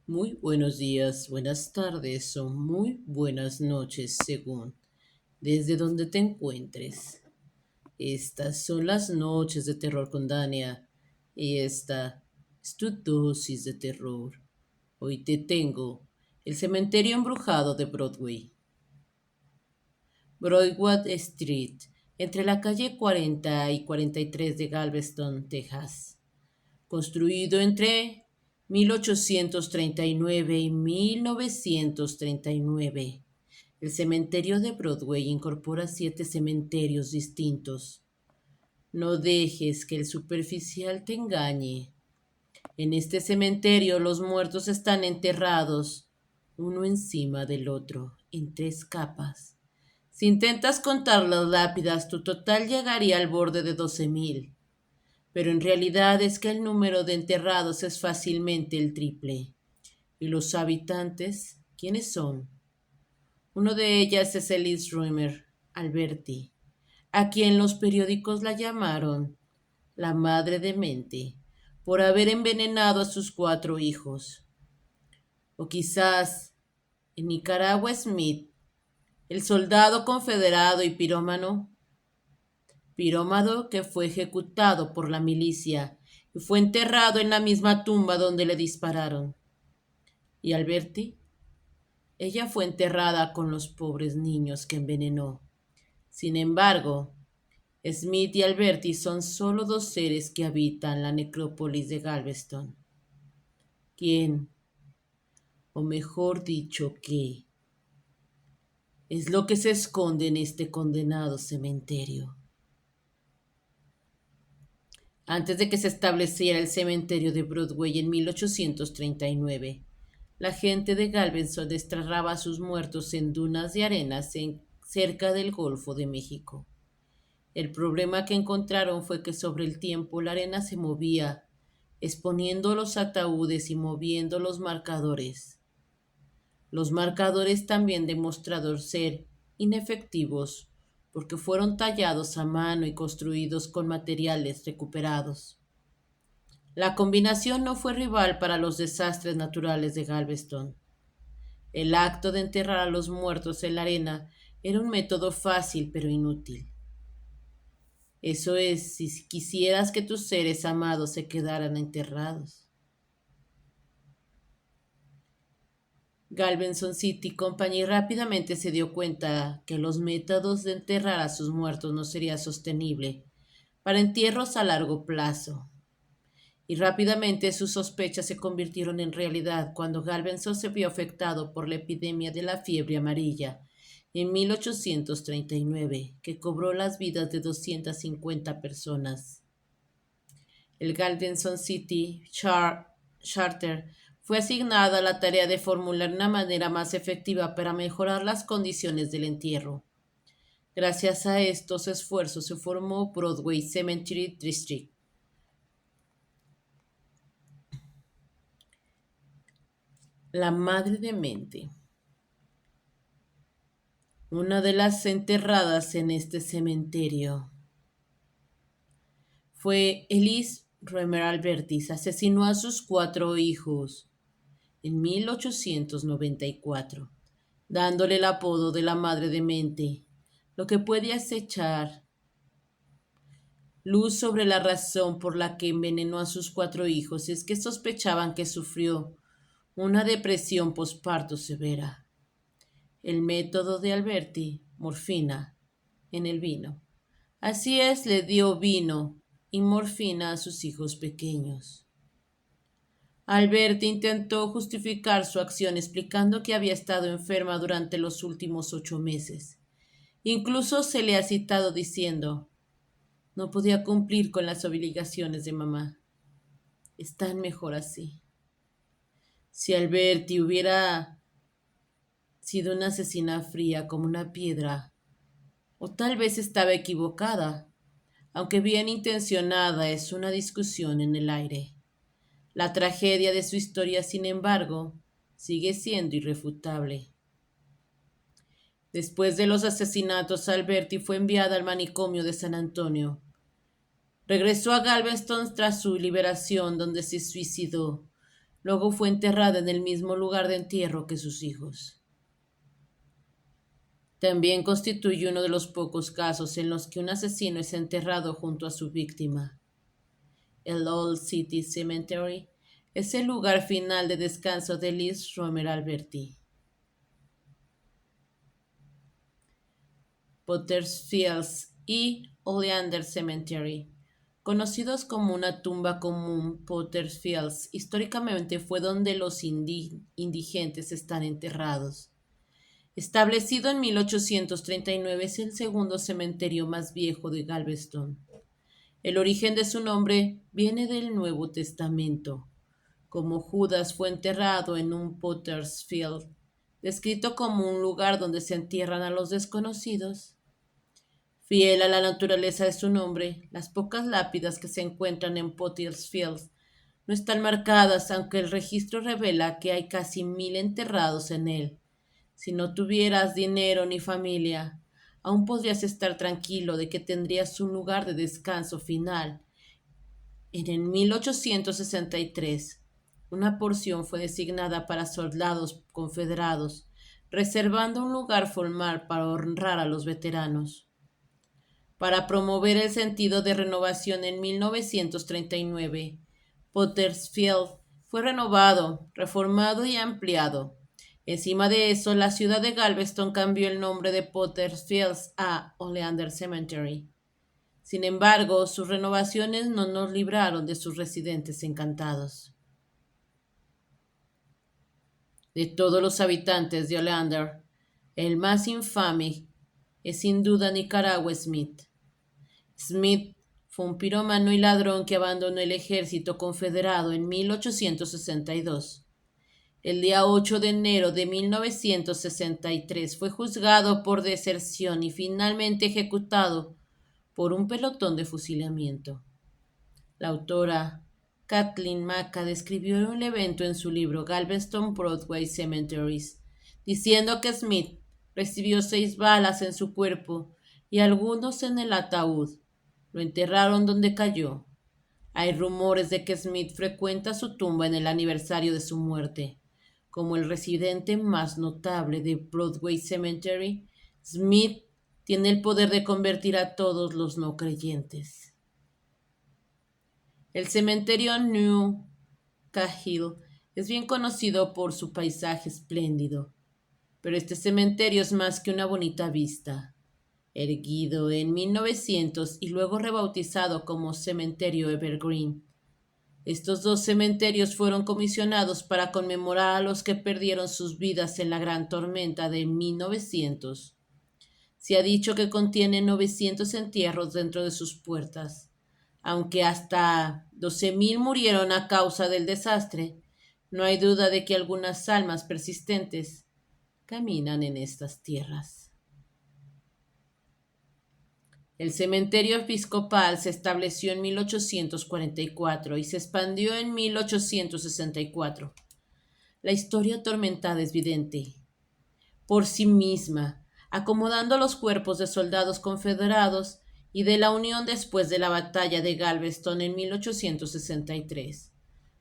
Muy buenos días, buenas tardes o muy buenas noches según desde donde te encuentres. Estas son las noches de terror con Dania y esta es tu dosis de terror. Hoy te tengo el cementerio embrujado de Broadway. Broadway Street, entre la calle 40 y 43 de Galveston, Texas. Construido entre 1839 y 1939. El cementerio de Broadway incorpora 7 cementerios distintos. No dejes que el superficial te engañe. En este cementerio los muertos están enterrados, uno encima del otro, en 3 capas. Si intentas contar las lápidas, tu total llegaría al borde de 12,000. Pero en realidad es que el número de enterrados es fácilmente el triple. ¿Y los habitantes? ¿Quiénes son? Uno de ellas es Elise Rumer, Alberti, a quien los periódicos la llamaron la madre demente, por haber envenenado a sus 4 hijos. O quizás en Nicaragua Smith, el soldado confederado y pirómano que fue ejecutado por la milicia y fue enterrado en la misma tumba donde le dispararon. ¿Y Alberti? Ella fue enterrada con los pobres niños que envenenó. Sin embargo, Smith y Alberti son solo 2 seres que habitan la necrópolis de Galveston. ¿Quién, o mejor dicho, qué, es lo que se esconde en este condenado cementerio? Antes de que se estableciera el cementerio de Broadway en 1839, la gente de Galveston desterraba a sus muertos en dunas de arena cerca del Golfo de México. El problema que encontraron fue que sobre el tiempo la arena se movía, exponiendo los ataúdes y moviendo los marcadores. Los marcadores también demostraron ser inefectivos porque fueron tallados a mano y construidos con materiales recuperados. La combinación no fue rival para los desastres naturales de Galveston. El acto de enterrar a los muertos en la arena era un método fácil pero inútil. Eso es, si quisieras que tus seres amados se quedaran enterrados. Galveston City Company rápidamente se dio cuenta que los métodos de enterrar a sus muertos no sería sostenible para entierros a largo plazo. Y rápidamente sus sospechas se convirtieron en realidad cuando Galveston se vio afectado por la epidemia de la fiebre amarilla en 1839, que cobró las vidas de 250 personas. El Galveston City Charter fue asignada a la tarea de formular una manera más efectiva para mejorar las condiciones del entierro. Gracias a estos esfuerzos se formó Broadway Cemetery District. La madre demente. Una de las enterradas en este cementerio fue Elise Roemer Albertis. Asesinó a sus 4 hijos en 1894, dándole el apodo de la madre demente, lo que puede acechar luz sobre la razón por la que envenenó a sus 4 hijos es que sospechaban que sufrió una depresión posparto severa. El método de Alberti, morfina, en el vino. Así es, le dio vino y morfina a sus hijos pequeños. Alberti intentó justificar su acción explicando que había estado enferma durante los últimos 8 meses. Incluso se le ha citado diciendo, no podía cumplir con las obligaciones de mamá. Están mejor así. Si Alberti hubiera sido una asesina fría como una piedra, o tal vez estaba equivocada, aunque bien intencionada, es una discusión en el aire. La tragedia de su historia, sin embargo, sigue siendo irrefutable. Después de los asesinatos, Alberti fue enviada al manicomio de San Antonio. Regresó a Galveston tras su liberación, donde se suicidó. Luego fue enterrada en el mismo lugar de entierro que sus hijos. También constituye uno de los pocos casos en los que un asesino es enterrado junto a su víctima. El Old City Cemetery es el lugar final de descanso de Liz Romer Alberti. Potter's Fields y Oleander Cemetery. Conocidos como una tumba común, Potter's Fields históricamente fue donde los indigentes están enterrados. Establecido en 1839, es el segundo cementerio más viejo de Galveston. El origen de su nombre viene del Nuevo Testamento, como Judas fue enterrado en un Potter's Field, descrito como un lugar donde se entierran a los desconocidos. Fiel a la naturaleza de su nombre, las pocas lápidas que se encuentran en Potter's Field no están marcadas, aunque el registro revela que hay casi 1000 enterrados en él. Si no tuvieras dinero ni familia, aún podrías estar tranquilo de que tendrías un lugar de descanso final. En el 1863, una porción fue designada para soldados confederados, reservando un lugar formal para honrar a los veteranos. Para promover el sentido de renovación en 1939, Potter's Field fue renovado, reformado y ampliado. Encima de eso, la ciudad de Galveston cambió el nombre de Potter's Fields a Oleander Cemetery. Sin embargo, sus renovaciones no nos libraron de sus residentes encantados. De todos los habitantes de Oleander, el más infame es sin duda Nicaragua Smith. Smith fue un pirómano y ladrón que abandonó el ejército confederado en 1862. El día 8 de enero de 1963 fue juzgado por deserción y finalmente ejecutado por un pelotón de fusilamiento. La autora Kathleen Maca describió el evento en su libro Galveston Broadway Cemeteries, diciendo que Smith recibió 6 balas en su cuerpo y algunos en el ataúd. Lo enterraron donde cayó. Hay rumores de que Smith frecuenta su tumba en el aniversario de su muerte. Como el residente más notable de Broadway Cemetery, Smith tiene el poder de convertir a todos los no creyentes. El cementerio New Cahill es bien conocido por su paisaje espléndido, pero este cementerio es más que una bonita vista. Erguido en 1900 y luego rebautizado como Cementerio Evergreen. Estos 2 cementerios fueron comisionados para conmemorar a los que perdieron sus vidas en la gran tormenta de 1900. Se ha dicho que contiene 900 entierros dentro de sus puertas. Aunque hasta 12,000 murieron a causa del desastre, no hay duda de que algunas almas persistentes caminan en estas tierras. El cementerio episcopal se estableció en 1844 y se expandió en 1864. La historia atormentada es evidente por sí misma, acomodando los cuerpos de soldados confederados y de la Unión después de la batalla de Galveston en 1863.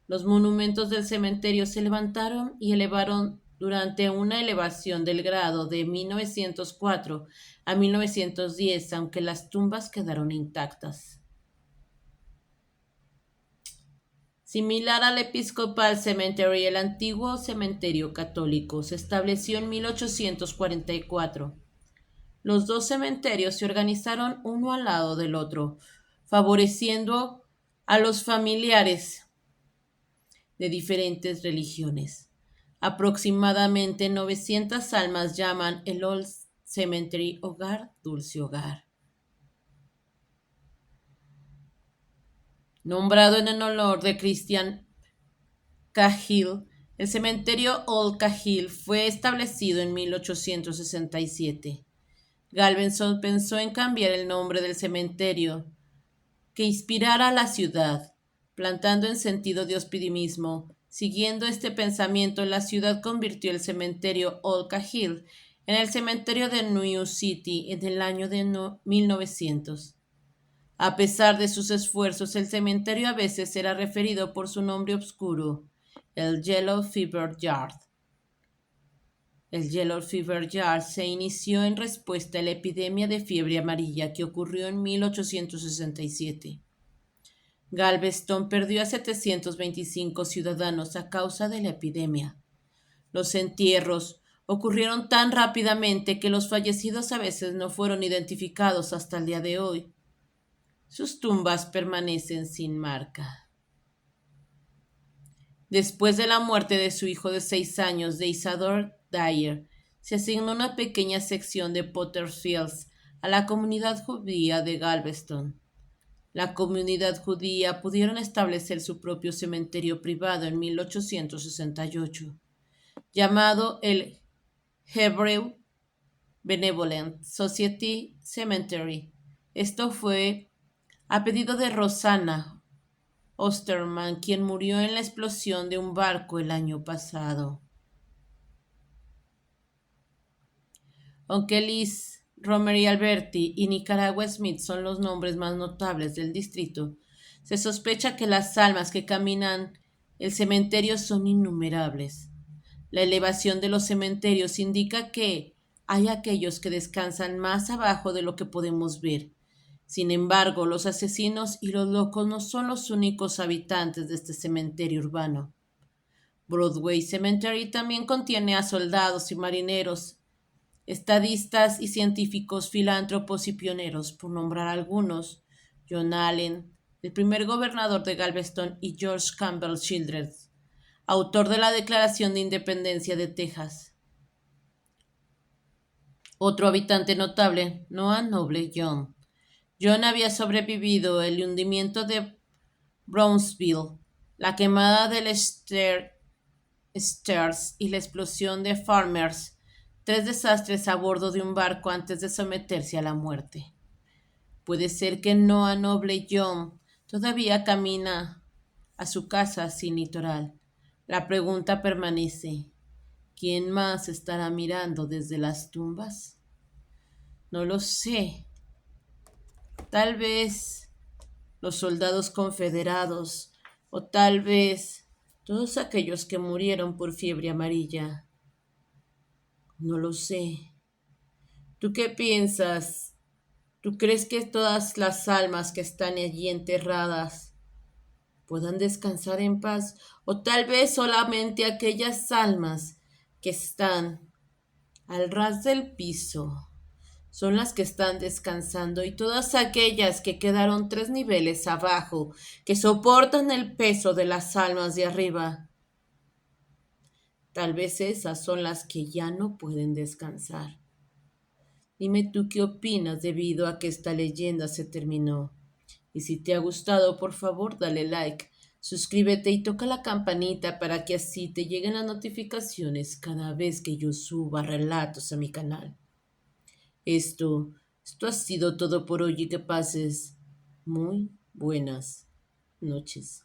Los monumentos del cementerio se levantaron y elevaron durante una elevación del grado de 1904 a 1910, aunque las tumbas quedaron intactas. Similar al Episcopal Cemetery, el antiguo cementerio católico se estableció en 1844. Los 2 cementerios se organizaron uno al lado del otro, favoreciendo a los familiares de diferentes religiones. Aproximadamente 900 almas llaman el Old Cemetery hogar, dulce hogar. Nombrado en honor de Christian Cahill, el cementerio Old Cahill fue establecido en 1867. Galveston pensó en cambiar el nombre del cementerio que inspirara a la ciudad, plantando en sentido de optimismo. Siguiendo este pensamiento, la ciudad convirtió el cementerio Old Cahill en el cementerio de New City en el año de 1900. A pesar de sus esfuerzos, el cementerio a veces era referido por su nombre obscuro, el Yellow Fever Yard. El Yellow Fever Yard se inició en respuesta a la epidemia de fiebre amarilla que ocurrió en 1867. Galveston perdió a 725 ciudadanos a causa de la epidemia. Los entierros ocurrieron tan rápidamente que los fallecidos a veces no fueron identificados hasta el día de hoy. Sus tumbas permanecen sin marca. Después de la muerte de su hijo de 6 años, de Isadore Dyer, se asignó una pequeña sección de Potter Fields a la comunidad judía de Galveston. La comunidad judía pudieron establecer su propio cementerio privado en 1868, llamado el Hebrew Benevolent Society Cemetery. Esto fue a pedido de Rosanna Osterman, quien murió en la explosión de un barco el año pasado. Aunque Liz, Romery Alberti y Nicaragua Smith son los nombres más notables del distrito, se sospecha que las almas que caminan el cementerio son innumerables. La elevación de los cementerios indica que hay aquellos que descansan más abajo de lo que podemos ver. Sin embargo, los asesinos y los locos no son los únicos habitantes de este cementerio urbano. Broadway Cemetery también contiene a soldados y marineros, estadistas y científicos, filántropos y pioneros, por nombrar algunos: John Allen, el primer gobernador de Galveston, y George Campbell Childress, autor de la Declaración de Independencia de Texas. Otro habitante notable, Noah Noble John. John había sobrevivido el hundimiento de Brownsville, la quemada del Stairs y la explosión de Farmers, tres desastres a bordo de un barco antes de someterse a la muerte. Puede ser que Noah Noble John todavía camina a su casa sin litoral. La pregunta permanece: ¿quién más estará mirando desde las tumbas? No lo sé. Tal vez los soldados confederados, o tal vez todos aquellos que murieron por fiebre amarilla. No lo sé. ¿Tú qué piensas? ¿Tú crees que todas las almas que están allí enterradas puedan descansar en paz? ¿O tal vez solamente aquellas almas que están al ras del piso son las que están descansando, y todas aquellas que quedaron 3 niveles abajo, que soportan el peso de las almas de arriba, tal vez esas son las que ya no pueden descansar? Dime tú qué opinas debido a que esta leyenda se terminó. Y si te ha gustado, por favor, dale like, suscríbete y toca la campanita para que así te lleguen las notificaciones cada vez que yo suba relatos a mi canal. Esto, esto ha sido todo por hoy, y que pases muy buenas noches.